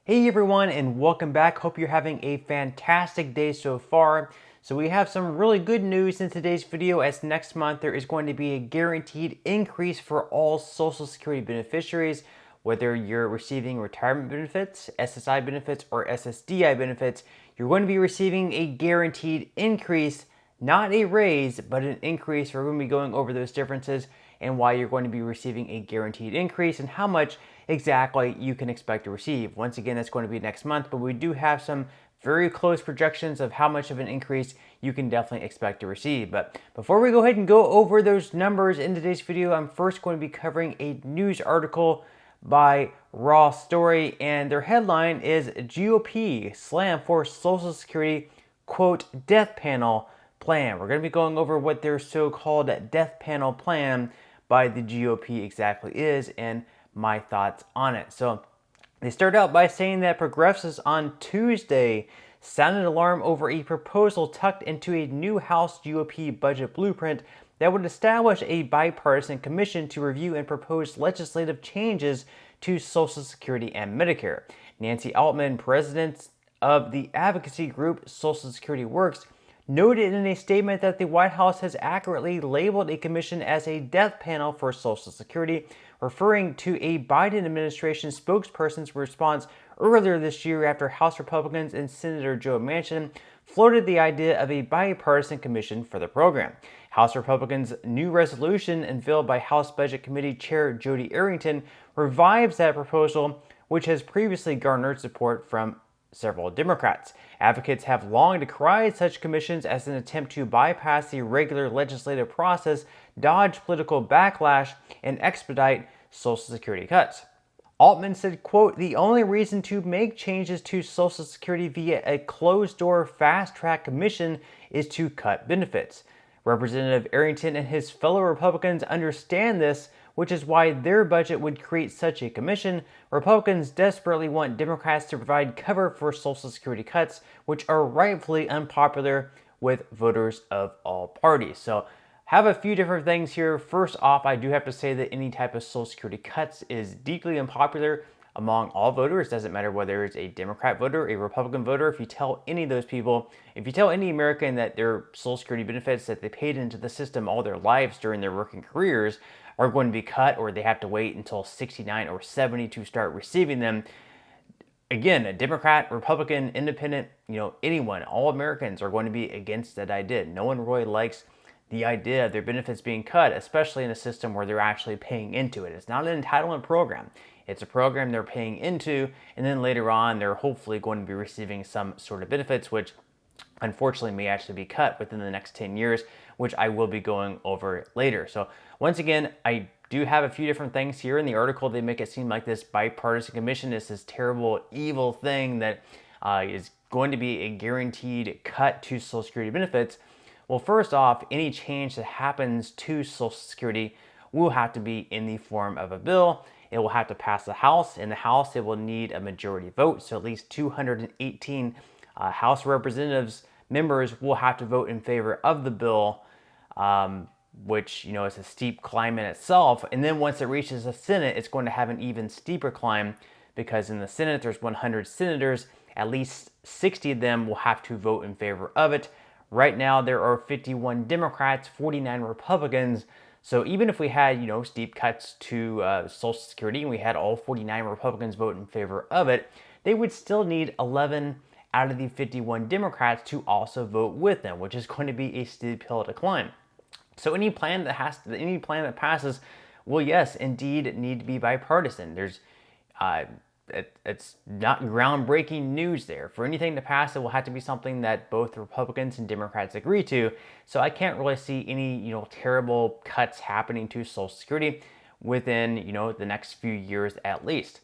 Hey everyone, and welcome back. Hope you're having a fantastic day so far. So we have some really good news in today's video, as next month there is going to be a guaranteed increase for all Social Security beneficiaries, whether you're receiving retirement benefits, SSI benefits, or SSDI benefits. You're going to be receiving a guaranteed increase, not a raise, but an increase. We're going to be going over those differences and why you're going to be receiving a guaranteed increase and how much exactly you can expect to receive. Once again, that's going to be next month, but we do have some very close projections of how much of an increase you can definitely expect to receive. But before we go ahead and go over those numbers in today's video, I'm first going to be covering a news article by Raw Story, and their headline is GOP slam for Social Security, quote, death panel plan. We're going to be going over what their so-called death panel plan by the GOP exactly is and my thoughts on it. So they start out by saying that progressives on Tuesday sounded alarm over a proposal tucked into a new House GOP budget blueprint that would establish a bipartisan commission to review and propose legislative changes to Social Security and Medicare. Nancy Altman, president of the advocacy group Social Security Works, noted in a statement that the White House has accurately labeled a commission as a death panel for Social Security, referring to a Biden administration spokesperson's response earlier this year after House Republicans and Senator Joe Manchin floated the idea of a bipartisan commission for the program. House Republicans' new resolution, unveiled by House Budget Committee Chair Jody Arrington, revives that proposal, which has previously garnered support from several Democrats. Advocates have long decried such commissions as an attempt to bypass the regular legislative process, dodge political backlash, and expedite Social Security cuts. Altman said, quote, the only reason to make changes to Social Security via a closed-door fast-track commission is to cut benefits. Representative Arrington and his fellow Republicans understand this, which is why their budget would create such a commission. Republicans desperately want Democrats to provide cover for Social Security cuts, which are rightfully unpopular with voters of all parties. So, have a few different things here. First off, I do have to say that any type of Social Security cuts is deeply unpopular among all voters. Doesn't matter whether it's a Democrat voter, a Republican voter. If you tell any of those people, if you tell any American that their Social Security benefits that they paid into the system all their lives during their working careers are going to be cut, or they have to wait until 69 or 70 to start receiving them, again, a Democrat, Republican, Independent, anyone, all Americans are going to be against that idea. No one really likes the idea of their benefits being cut, especially in a system where they're actually paying into it. It's not an entitlement program. It's a program they're paying into, and then later on, they're hopefully going to be receiving some sort of benefits, which unfortunately may actually be cut within the next 10 years, which I will be going over later. So once again, I do have a few different things here in the article. They make it seem like this bipartisan commission is this terrible, evil thing that is going to be a guaranteed cut to Social Security benefits. Well, first off, any change that happens to Social Security will have to be in the form of a bill. It will have to pass the House. In the House, it will need a majority vote, so at least 218 House Representatives members will have to vote in favor of the bill, which, is a steep climb in itself. And then once it reaches the Senate, it's going to have an even steeper climb, because in the Senate, there's 100 senators. At least 60 of them will have to vote in favor of it. Right now, there are 51 Democrats, 49 Republicans. So even if we had, steep cuts to Social Security and we had all 49 Republicans vote in favor of it, they would still need 11 out of the 51 Democrats to also vote with them, which is going to be a steep hill to climb. So any plan that passes will, yes, indeed need to be bipartisan. There's it's not groundbreaking news there. For anything to pass, it will have to be something that both Republicans and Democrats agree to. So I can't really see any, terrible cuts happening to Social Security within, the next few years at least.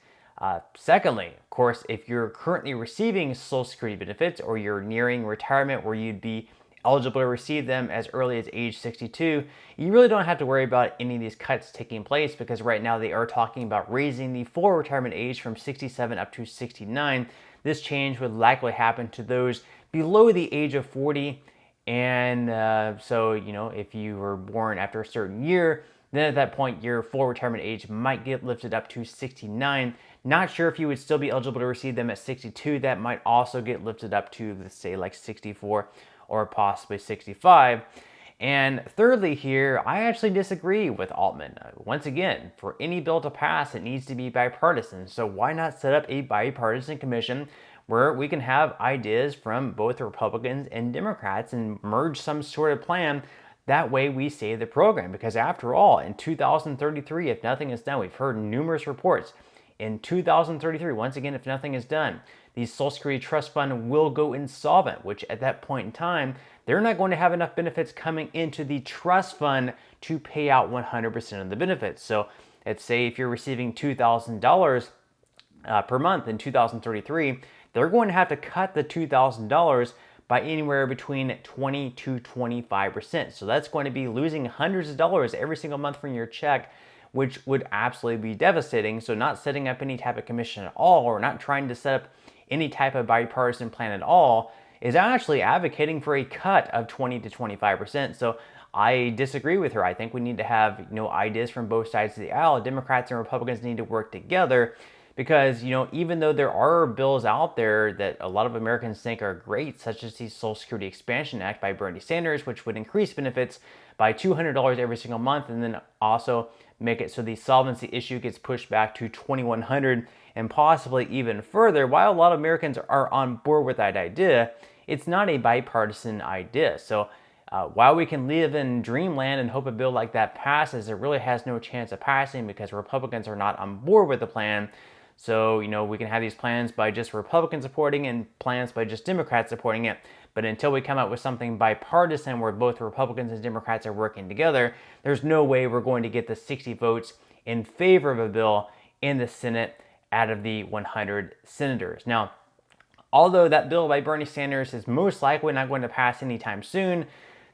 Secondly, of course, if you're currently receiving Social Security benefits, or you're nearing retirement where you'd be eligible to receive them as early as age 62, you really don't have to worry about any of these cuts taking place, because right now they are talking about raising the full retirement age from 67 up to 69. This change would likely happen to those below the age of 40. And so, if you were born after a certain year, then at that point, your full retirement age might get lifted up to 69, Not sure if you would still be eligible to receive them at 62. That might also get lifted up to, let's say, like 64 or possibly 65. And thirdly here, I actually disagree with Altman. Once again, for any bill to pass, it needs to be bipartisan. So why not set up a bipartisan commission where we can have ideas from both Republicans and Democrats and merge some sort of plan? That way we save the program. Because after all, in 2033, if nothing is done, we've heard numerous reports. In 2033, once again, if nothing is done, the Social Security Trust Fund will go insolvent, which at that point in time, they're not going to have enough benefits coming into the trust fund to pay out 100% of the benefits. So let's say if you're receiving $2,000 per month in 2033, they're going to have to cut the $2,000 by anywhere between 20 to 25%. So that's going to be losing hundreds of dollars every single month from your check, which would absolutely be devastating. So not setting up any type of commission at all, or not trying to set up any type of bipartisan plan at all, is actually advocating for a cut of 20 to 25%. So I disagree with her. I think we need to have, ideas from both sides of the aisle. Democrats and Republicans need to work together because, even though there are bills out there that a lot of Americans think are great, such as the Social Security Expansion Act by Bernie Sanders, which would increase benefits by $200 every single month, and then also make it so the solvency issue gets pushed back to $2,100 and possibly even further. While a lot of Americans are on board with that idea, it's not a bipartisan idea. So while we can live in dreamland and hope a bill like that passes, it really has no chance of passing because Republicans are not on board with the plan. So, we can have these plans by just Republicans supporting and plans by just Democrats supporting it. But until we come up with something bipartisan where both Republicans and Democrats are working together, there's no way we're going to get the 60 votes in favor of a bill in the Senate out of the 100 senators. Now, although that bill by Bernie Sanders is most likely not going to pass anytime soon,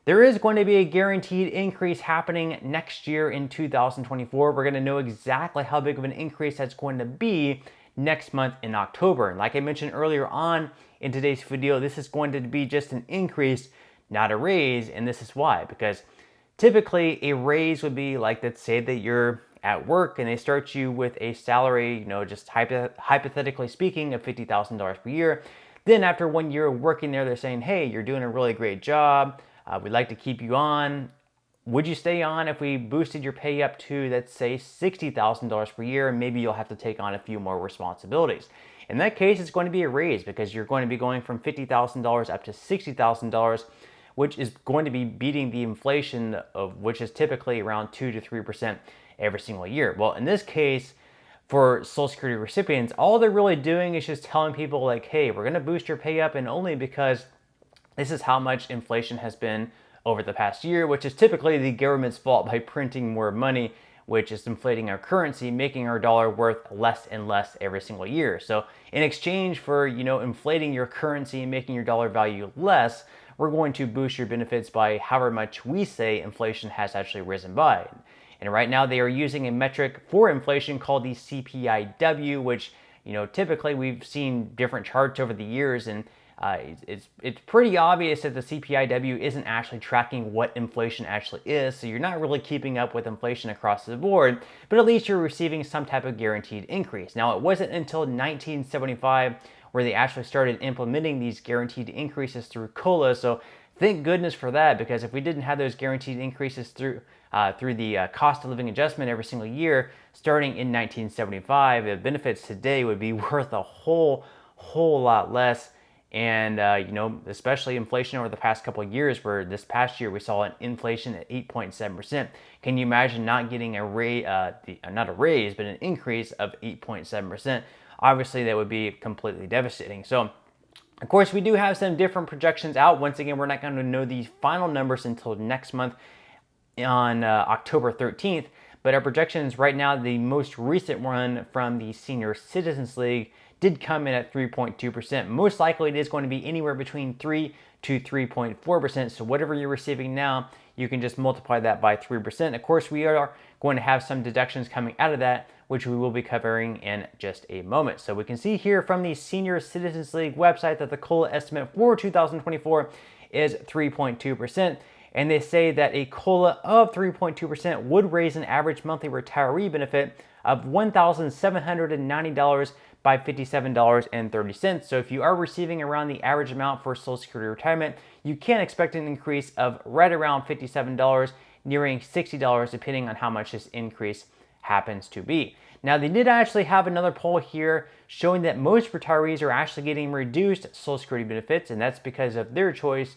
there is going to be a guaranteed increase happening next year in 2024. We're going to know exactly how big of an increase that's going to be next month in October. And like I mentioned earlier on in today's video, this is going to be just an increase, not a raise. And this is why, because typically a raise would be like, let's say that you're at work and they start you with a salary, just hypothetically speaking, of $50,000 per year. Then after 1 year of working there, they're saying, hey, you're doing a really great job. We'd like to keep you on. Would you stay on if we boosted your pay up to, let's say, $60,000 per year, and maybe you'll have to take on a few more responsibilities? In that case, it's going to be a raise because you're going to be going from $50,000 up to $60,000, which is going to be beating the inflation of which is typically around 2 to 3% every single year. Well, in this case, for Social Security recipients, all they're really doing is just telling people like, hey, we're going to boost your pay up, and only because this is how much inflation has been over the past year, which is typically the government's fault by printing more money, which is inflating our currency, making our dollar worth less and less every single year. So in exchange for, inflating your currency and making your dollar value less, we're going to boost your benefits by however much we say inflation has actually risen by. And right now they are using a metric for inflation called the CPIW, which, typically we've seen different charts over the years, and it's pretty obvious that the CPIW isn't actually tracking what inflation actually is, so you're not really keeping up with inflation across the board, but at least you're receiving some type of guaranteed increase. Now, it wasn't until 1975 where they actually started implementing these guaranteed increases through COLA, so thank goodness for that, because if we didn't have those guaranteed increases through the cost of living adjustment every single year, starting in 1975, the benefits today would be worth a whole lot less. And, especially inflation over the past couple of years, where this past year we saw an inflation at 8.7%. Can you imagine not getting not a raise, but an increase of 8.7%? Obviously, that would be completely devastating. So, of course, we do have some different projections out. Once again, we're not going to know the final numbers until next month on October 13th. But our projections right now, the most recent one from the Senior Citizens League, did come in at 3.2%. Most likely it is going to be anywhere between 3 to 3.4%. So whatever you're receiving now, you can just multiply that by 3%. Of course, we are going to have some deductions coming out of that, which we will be covering in just a moment. So we can see here from the Senior Citizens League website that the COLA estimate for 2024 is 3.2%. And they say that a COLA of 3.2% would raise an average monthly retiree benefit of $1,790 by $57.30. So if you are receiving around the average amount for Social Security retirement, you can expect an increase of right around $57, nearing $60 depending on how much this increase happens to be. Now, they did actually have another poll here showing that most retirees are actually getting reduced Social Security benefits, and that's because of their choice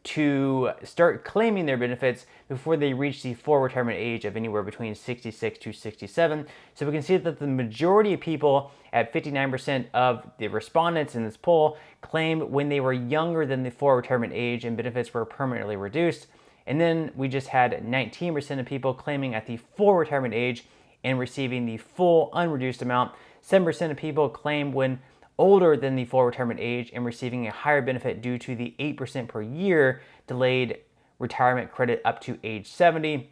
to start claiming their benefits before they reach the full retirement age of anywhere between 66 to 67. So we can see that the majority of people, at 59% of the respondents in this poll, claimed when they were younger than the full retirement age and benefits were permanently reduced. And then we just had 19% of people claiming at the full retirement age and receiving the full unreduced amount. 7% of people claim when older than the full retirement age and receiving a higher benefit due to the 8% per year delayed retirement credit up to age 70.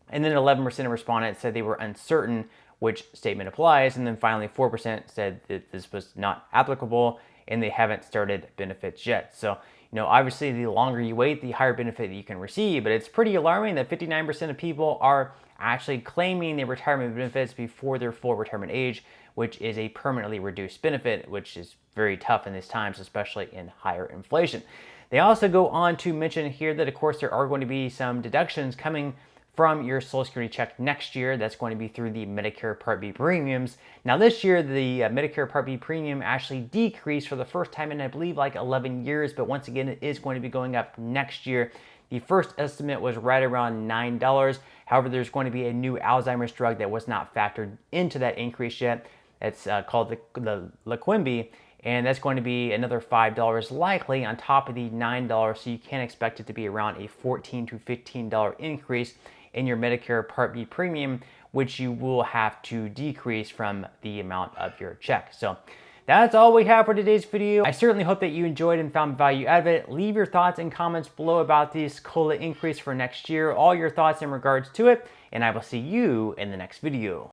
And then 11% of respondents said they were uncertain which statement applies. And then finally, 4% said that this was not applicable and they haven't started benefits yet. So, obviously the longer you wait, the higher benefit that you can receive, but it's pretty alarming that 59% of people are actually claiming their retirement benefits before their full retirement age, which is a permanently reduced benefit, which is very tough in these times, especially in higher inflation. They also go on to mention here that, of course, there are going to be some deductions coming from your Social Security check next year. That's going to be through the Medicare Part B premiums. Now, this year, the Medicare Part B premium actually decreased for the first time in, I believe, like 11 years, but once again, it is going to be going up next year. The first estimate was right around $9. However, there's going to be a new Alzheimer's drug that was not factored into that increase yet. It's called the Leqembi, and that's going to be another $5 likely on top of the $9, so you can expect it to be around a $14 to $15 increase in your Medicare Part B premium, which you will have to decrease from the amount of your check. So that's all we have for today's video. I certainly hope that you enjoyed and found value out of it. Leave your thoughts and comments below about this COLA increase for next year, all your thoughts in regards to it, and I will see you in the next video.